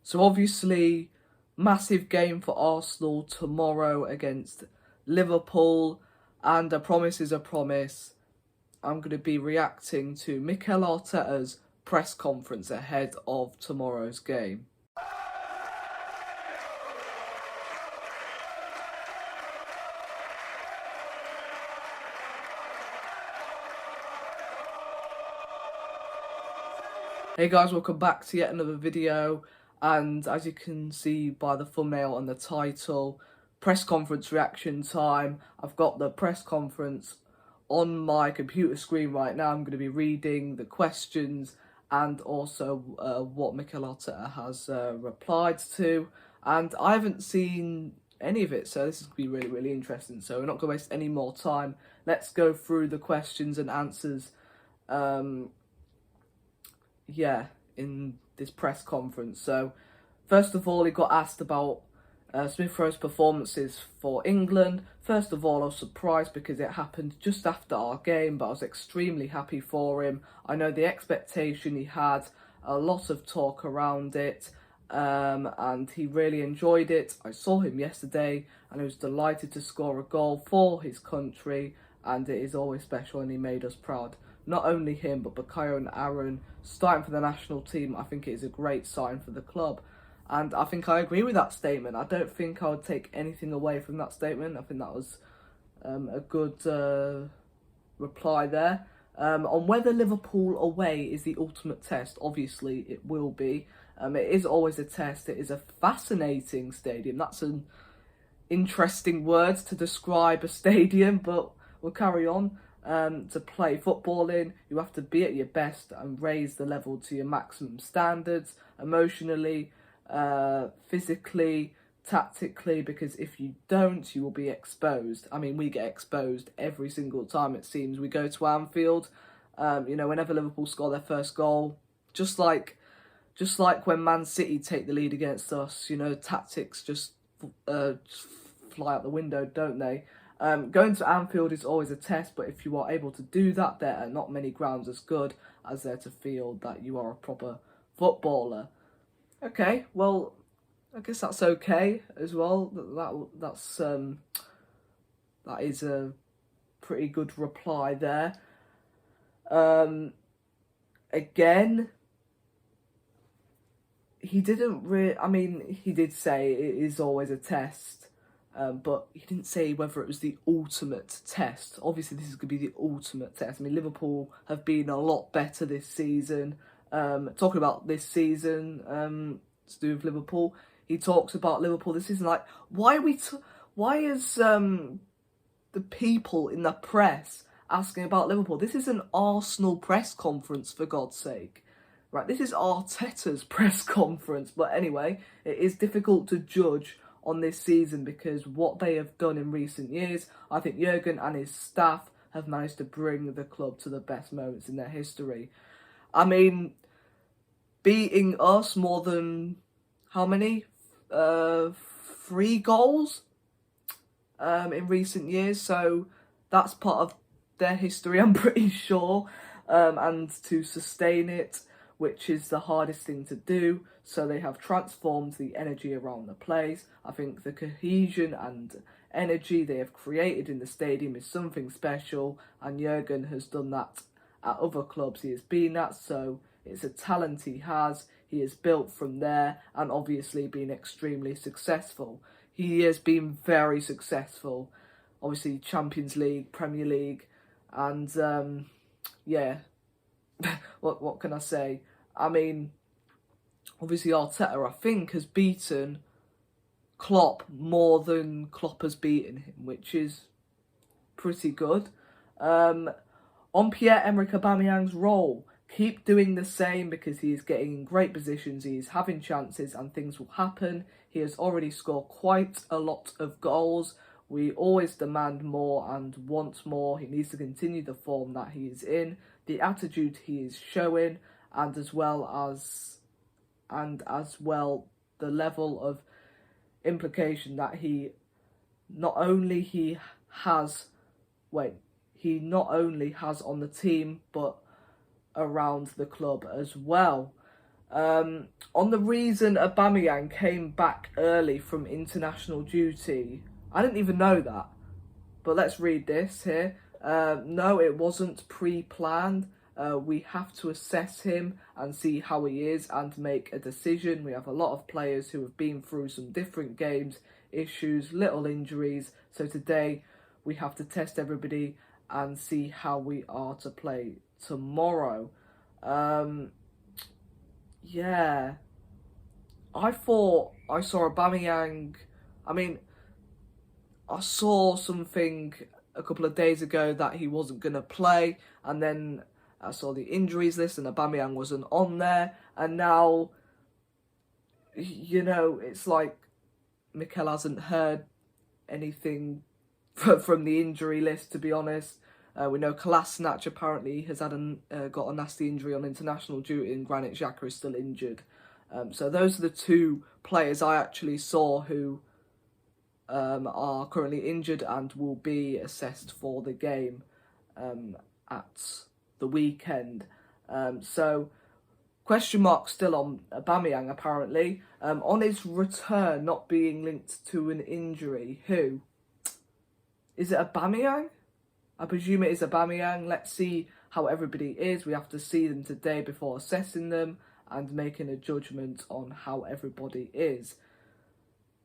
So obviously, massive game for Arsenal tomorrow against Liverpool, and a promise is a promise. I'm going to be reacting to Mikel Arteta's press conference ahead of tomorrow's game. Hey guys, welcome back to yet another video, and as you can see by the thumbnail and the title, press conference reaction time. I've got the press conference on my computer screen right now. I'm going to be reading the questions and also what Mikel Arteta has replied to, and I haven't seen any of it, so this is going to be really, really interesting. So we're not going to waste any more time. Let's go through the questions and answers in this press conference. So, first of all, he got asked about Smith Rowe's performances for England. First of all, I was surprised because it happened just after our game, but I was extremely happy for him. I know the expectation he had, a lot of talk around it, and he really enjoyed it. I saw him yesterday and he was delighted to score a goal for his country, and it is always special, and he made us proud. Not only him, but Bukayo and Aaron starting for the national team, I think it is a great sign for the club. And I think I agree with that statement. I don't think I would take anything away from that statement. I think that was a good reply there. On whether Liverpool away is the ultimate test, obviously it will be. It is always a test. It is a fascinating stadium. That's an interesting word to describe a stadium, but we'll carry on. To play football in, you have to be at your best and raise the level to your maximum standards, emotionally, physically, tactically, because if you don't, you will be exposed. I mean, we get exposed every single time, it seems. We go to Anfield, whenever Liverpool score their first goal, just like when Man City take the lead against us, tactics just fly out the window, don't they? Going to Anfield is always a test, but if you are able to do that, there are not many grounds as good as there to feel that you are a proper footballer. Okay, well, I guess that's okay as well. That is a pretty good reply there. Again, he didn't really. I mean, he did say it is always a test. But he didn't say whether it was the ultimate test. Obviously, this is going to be the ultimate test. I mean, Liverpool have been a lot better this season. Talking about this season, to do with Liverpool, he talks about Liverpool this season. Like, why is the people in the press asking about Liverpool? This is an Arsenal press conference, for God's sake. Right, this is Arteta's press conference. But anyway, it is difficult to judge on this season because what they have done in recent years, I think Jurgen and his staff have managed to bring the club to the best moments in their history. I mean, beating us more than, how many? 3 goals in recent years, so that's part of their history, I'm pretty sure, and to sustain it, which is the hardest thing to do. So they have transformed the energy around the place. I think the cohesion and energy they have created in the stadium is something special, and Jurgen has done that at other clubs he has been at, so it's a talent he has. He has built from there and obviously been extremely successful. He has been very successful, obviously Champions League, Premier League, and what can I say? I mean, obviously Arteta, I think, has beaten Klopp more than Klopp has beaten him, which is pretty good. On Pierre-Emerick Aubameyang's role, keep doing the same because he is getting in great positions, he is having chances and things will happen. He has already scored quite a lot of goals. We always demand more and want more. He needs to continue the form that he is in, the attitude he is showing, and as well the level of implication that he not only has on the team but around the club as well. On the reason Aubameyang came back early from international duty, I didn't even know that. But let's read this here. No, it wasn't pre-planned. We have to assess him and see how he is and make a decision. We have a lot of players who have been through some different games, issues, little injuries. So today we have to test everybody and see how we are to play tomorrow. Yeah, I thought I saw Aubameyang. I mean, I saw something a couple of days ago that he wasn't going to play, and then I saw the injuries list and Aubameyang wasn't on there, and now, it's like Mikel hasn't heard anything from the injury list, to be honest. We know Kolasinac apparently has got a nasty injury on international duty, and Granit Xhaka is still injured. So those are the two players I actually saw who are currently injured and will be assessed for the game at the weekend. So question mark still on Aubameyang apparently. On his return not being linked to an injury, who? Is it Aubameyang? I presume it is Aubameyang. Let's see how everybody is. We have to see them today before assessing them and making a judgment on how everybody is.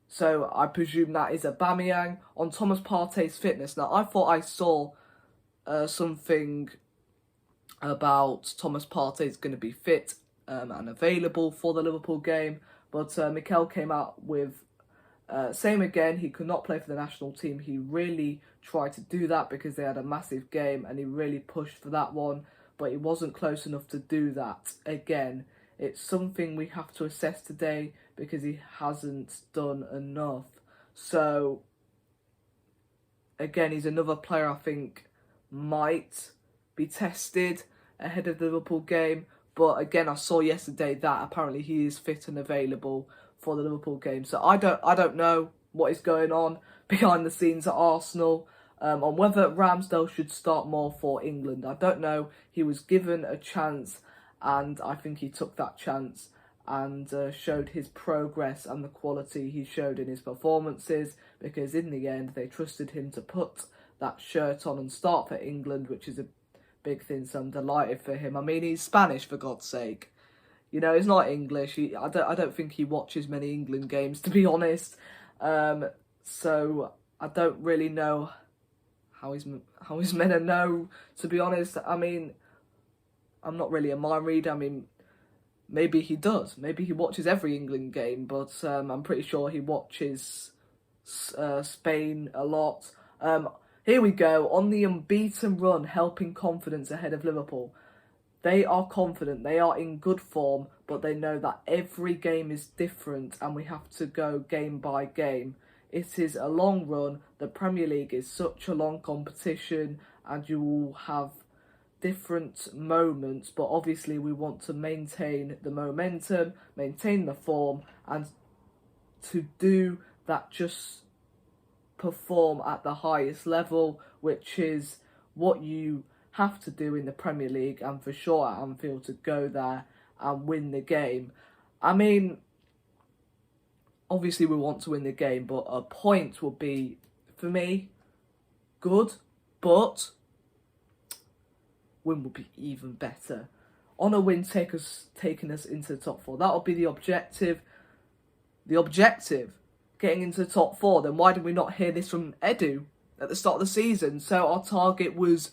So I presume that is Aubameyang. On Thomas Partey's fitness. Now, I thought I saw something about Thomas Partey is going to be fit and available for the Liverpool game. But Mikel came out with same again. He could not play for the national team. He really tried to do that because they had a massive game and he really pushed for that one. But he wasn't close enough to do that again. It's something we have to assess today because he hasn't done enough. So, again, he's another player I think might be tested ahead of the Liverpool game. But again, I saw yesterday that apparently he is fit and available for the Liverpool game. So I don't know what is going on behind the scenes at Arsenal. On whether Ramsdale should start more for England. I don't know. He was given a chance and I think he took that chance and showed his progress and the quality he showed in his performances, because in the end they trusted him to put that shirt on and start for England, which is a big thing, so I'm delighted for him. I mean, he's Spanish, for God's sake. He's not English. I don't think he watches many England games, to be honest. So I don't really know how he's meant to know, to be honest. I mean, I'm not really a mind reader. I mean, maybe he does. Maybe he watches every England game, but I'm pretty sure he watches Spain a lot. Here we go. On the unbeaten run, helping confidence ahead of Liverpool. They are confident, they are in good form, but they know that every game is different and we have to go game by game. It is a long run. The Premier League is such a long competition and you will have different moments, but obviously we want to maintain the momentum, maintain the form, and to do that, just perform at the highest level, which is what you have to do in the Premier League and for sure at Anfield, to go there and win the game. I mean, obviously we want to win the game, but a point would be, for me, good, but win would be even better. On a win, taking us into the top four. That would be the objective. The objective, getting into the top four. Then why did we not hear this from Edu at the start of the season? So our target was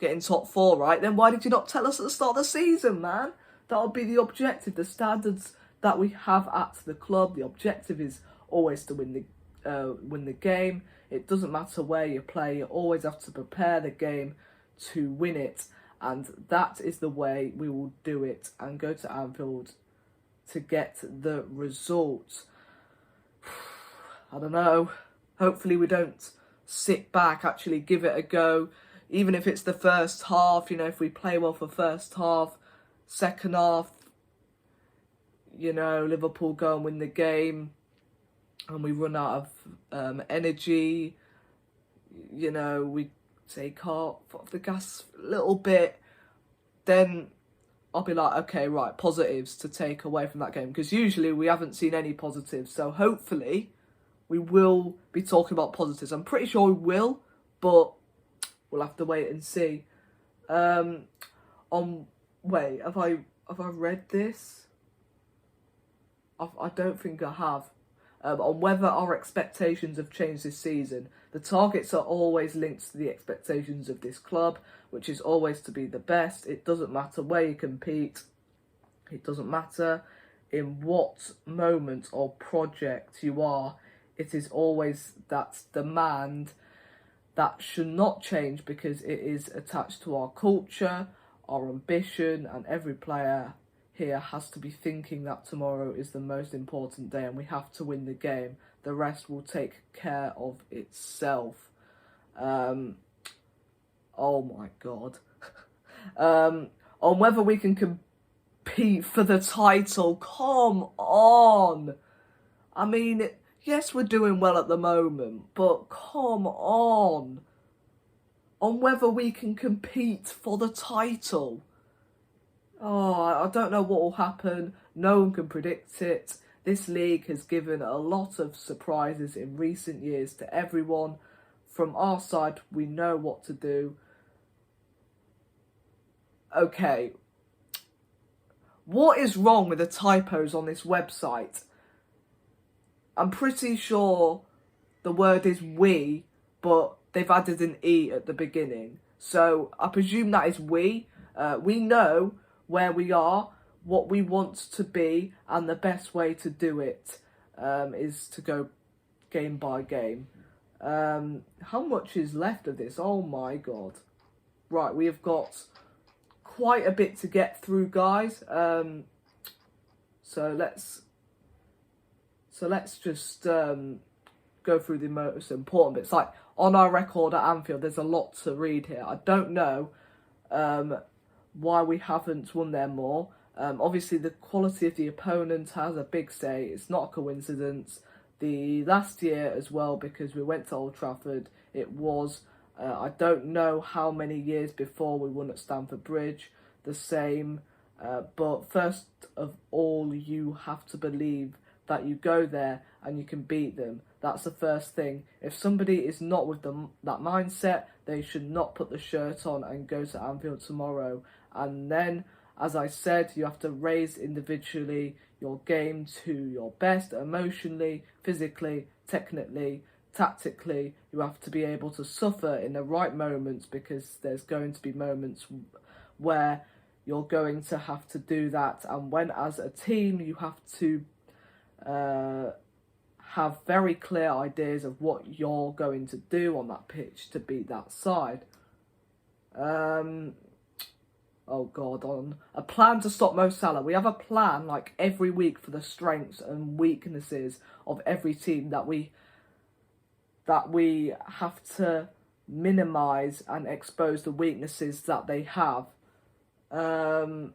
getting top four, right? Then why did you not tell us at the start of the season, man? That would be the objective. The standards that we have at the club, the objective is always to win the game. It doesn't matter where you play. You always have to prepare the game to win it. And that is the way we will do it and go to Anfield to get the result. I don't know. Hopefully we don't sit back, actually give it a go. Even if it's the first half, if we play well for first half, second half, Liverpool go and win the game and we run out of energy, we take off the gas a little bit, then I'll be like, okay, right, positives to take away from that game, because usually we haven't seen any positives. So hopefully we will be talking about positives. I'm pretty sure we will, but we'll have to wait and see. Wait, have I read this? I don't think I have. On whether our expectations have changed this season. The targets are always linked to the expectations of this club, which is always to be the best. It doesn't matter where you compete. It doesn't matter in what moment or project you are. It is always that demand that should not change, because it is attached to our culture, our ambition, and every player here has to be thinking that tomorrow is the most important day and we have to win the game. The rest will take care of itself. Oh my God. On whether we can compete for the title. Come on. I mean, yes, we're doing well at the moment, but come on. On whether we can compete for the title. Oh, I don't know what will happen. No one can predict it. This league has given a lot of surprises in recent years to everyone. From our side, we know what to do. Okay. What is wrong with the typos on this website? I'm pretty sure the word is we, but they've added an E at the beginning. So I presume that is we. We know where we are, what we want to be, and the best way to do it is to go game by game. How much is left of this? Oh my God. Right, we have got quite a bit to get through, guys. So let's just go through the most important bits. Like, on our record at Anfield, there's a lot to read here. I don't know why we haven't won there more. Obviously, the quality of the opponent has a big say. It's not a coincidence. The last year as well, because we went to Old Trafford, it was, I don't know how many years before we won at Stamford Bridge, the same. But first of all, you have to believe that you go there and you can beat them. That's the first thing. If somebody is not with that mindset, they should not put the shirt on and go to Anfield tomorrow. And then, as I said, you have to raise individually your game to your best, emotionally, physically, technically, tactically. You have to be able to suffer in the right moments, because there's going to be moments where you're going to have to do that. And when, as a team, you have to have very clear ideas of what you're going to do on that pitch to beat that side. Oh God, on a plan to stop Mo Salah. We have a plan like every week for the strengths and weaknesses of every team that we have to minimise and expose the weaknesses that they have. On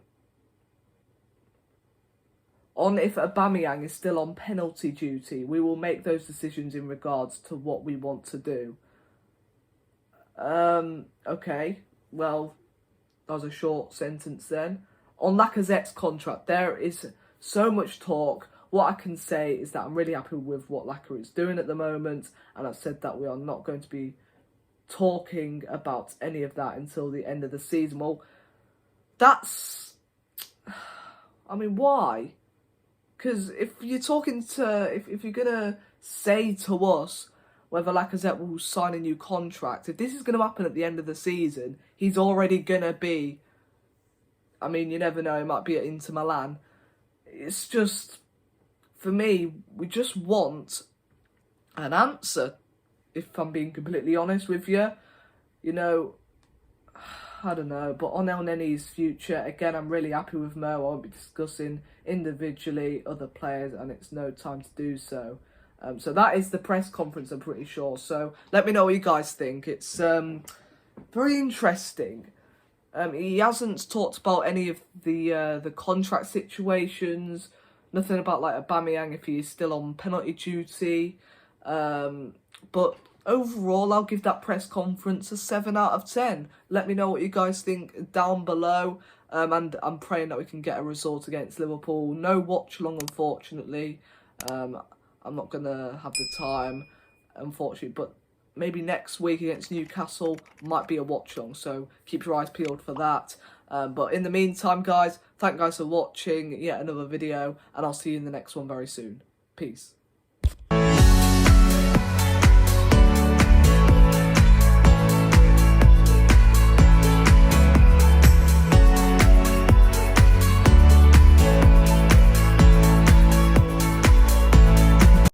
if Aubameyang is still on penalty duty, we will make those decisions in regards to what we want to do. Okay, well, that was a short sentence then. On Lacazette's contract, there is so much talk. What I can say is that I'm really happy with what Lacazette is doing at the moment, and I've said that we are not going to be talking about any of that until the end of the season. Well, that's... I mean, why? Because if you're talking to... If you're going to say to us whether Lacazette will sign a new contract, if this is going to happen at the end of the season, he's already going to be... I mean, you never know, he might be at Inter Milan. It's just... For me, we just want an answer, if I'm being completely honest with you. You know, I don't know. But on El Nene's future, again, I'm really happy with Mo. I won't be discussing individually other players, and it's no time to do so. So that is the press conference, I'm pretty sure. So let me know what you guys think. It's very interesting. He hasn't talked about any of the contract situations. Nothing about like Aubameyang if he is still on penalty duty. But overall, I'll give that press conference a 7 out of 10. Let me know what you guys think down below. and I'm praying that we can get a result against Liverpool. No watch along, unfortunately. I'm not going to have the time, unfortunately, but maybe next week against Newcastle might be a watch along, so keep your eyes peeled for that. But in the meantime, guys, thank you guys for watching yet another video, and I'll see you in the next one very soon. Peace.